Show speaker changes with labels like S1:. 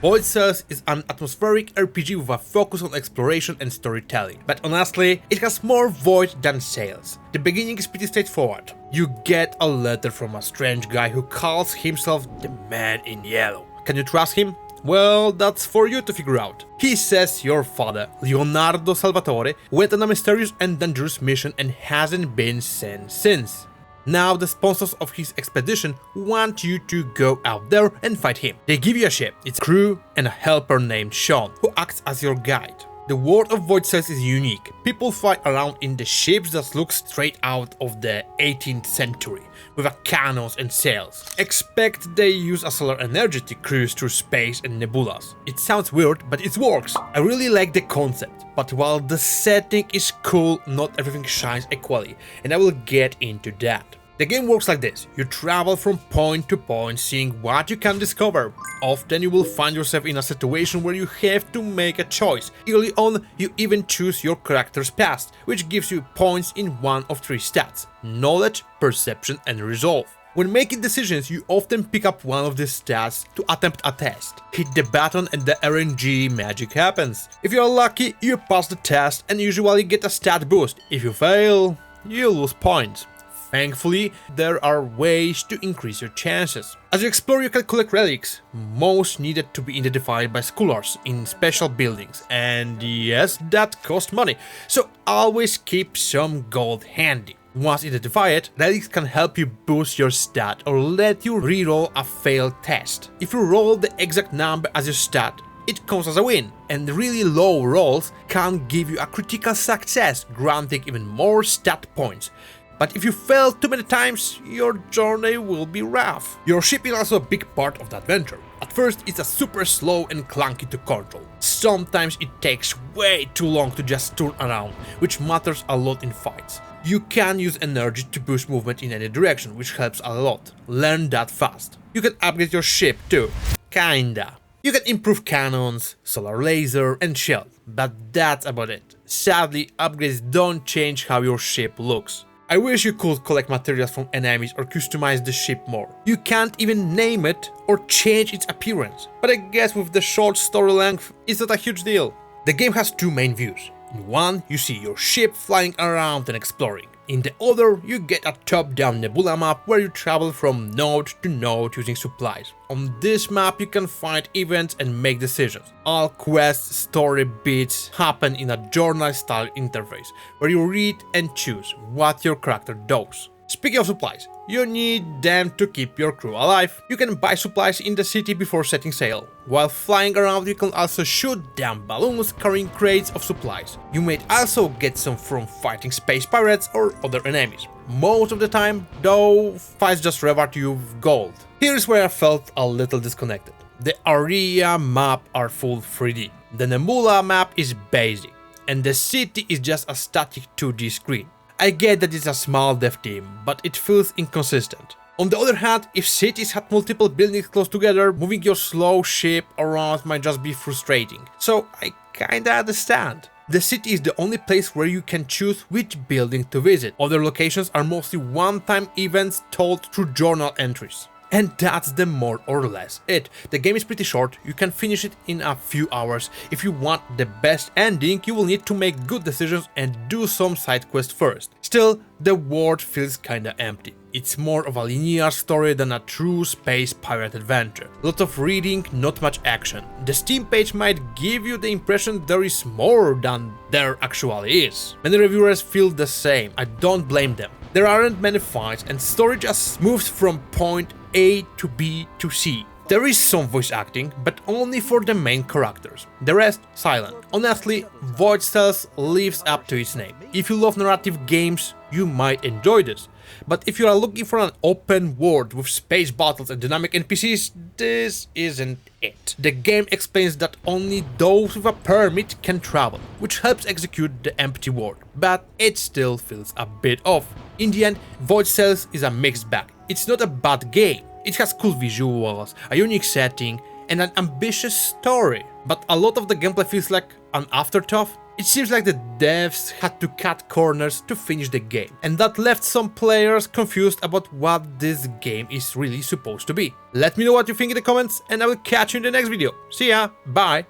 S1: Void Cells is an atmospheric RPG with a focus on exploration and storytelling, but honestly, it has more void than sales. The beginning is pretty straightforward. You get a letter from a strange guy who calls himself the Man in Yellow. Can you trust him? Well, that's for you to figure out. He says your father, Leonardo Salvatore, went on a mysterious and dangerous mission and hasn't been seen since. Now the sponsors of his expedition want you to go out there and fight him. They give you a ship, its crew, and a helper named Sean, who acts as your guide. The world of Void Cells is unique. People fly around in the ships that look straight out of the 18th century, with cannons and sails. Expect they use a solar energy to cruise through space and nebulas. It sounds weird, but it works. I really like the concept, but while the setting is cool, not everything shines equally, and I will get into that. The game works like this. You travel from point to point, seeing what you can discover. Often you will find yourself in a situation where you have to make a choice. Early on, you even choose your character's past, which gives you points in one of three stats: knowledge, perception, and resolve. When making decisions, you often pick up one of these stats to attempt a test. Hit the button and the RNG magic happens. If you are lucky, you pass the test and usually get a stat boost. If you fail, you lose points. Thankfully, there are ways to increase your chances. As you explore, you can collect relics, most needed to be identified by scholars in special buildings, and yes, that costs money, so always keep some gold handy. Once identified, relics can help you boost your stat or let you reroll a failed test. If you roll the exact number as your stat, it counts as a win, and really low rolls can give you a critical success, granting even more stat points. But if you fail too many times, your journey will be rough. Your ship is also a big part of the adventure. At first, it's super slow and clunky to control. Sometimes it takes way too long to just turn around, which matters a lot in fights. You can use energy to boost movement in any direction, which helps a lot. Learn that fast. You can upgrade your ship too. Kinda. You can improve cannons, solar laser, and shield, but that's about it. Sadly, upgrades don't change how your ship looks. I wish you could collect materials from enemies or customize the ship more. You can't even name it or change its appearance, but I guess with the short story length, it's not a huge deal. The game has two main views. In one, you see your ship flying around and exploring. In the other, you get a top-down nebula map where you travel from node to node using supplies. On this map, you can find events and make decisions. All quests, story beats happen in a journal-style interface, where you read and choose what your character does. Speaking of supplies, you need them to keep your crew alive. You can buy supplies in the city before setting sail. While flying around, you can also shoot down balloons carrying crates of supplies. You may also get some from fighting space pirates or other enemies. Most of the time, though, fights just reward you with gold. Here's where I felt a little disconnected. The area map are full 3D. The nebula map is basic, and the city is just a static 2D screen. I get that it's a small dev team, but it feels inconsistent. On the other hand, if cities had multiple buildings close together, moving your slow ship around might just be frustrating. So I kinda understand. The city is the only place where you can choose which building to visit. Other locations are mostly one-time events told through journal entries. And that's the more or less it. The game is pretty short, you can finish it in a few hours. If you want the best ending, you will need to make good decisions and do some side quests first. Still, the world feels kinda empty. It's more of a linear story than a true space pirate adventure. Lots of reading, not much action. The Steam page might give you the impression there is more than there actually is. Many reviewers feel the same, I don't blame them. There aren't many fights and story just moves from point A to B to C. There is some voice acting, but only for the main characters. The rest, silent. Honestly, Void Cells lives up to its name. If you love narrative games, you might enjoy this. But if you are looking for an open world with space battles and dynamic NPCs, this isn't it. The game explains that only those with a permit can travel, which helps execute the empty world, but it still feels a bit off. In the end, Void Cells is a mixed bag. It's not a bad game. It has cool visuals, a unique setting, and an ambitious story. But a lot of the gameplay feels like an afterthought. It seems like the devs had to cut corners to finish the game, and that left some players confused about what this game is really supposed to be. Let me know what you think in the comments, and I will catch you in the next video. See ya, bye!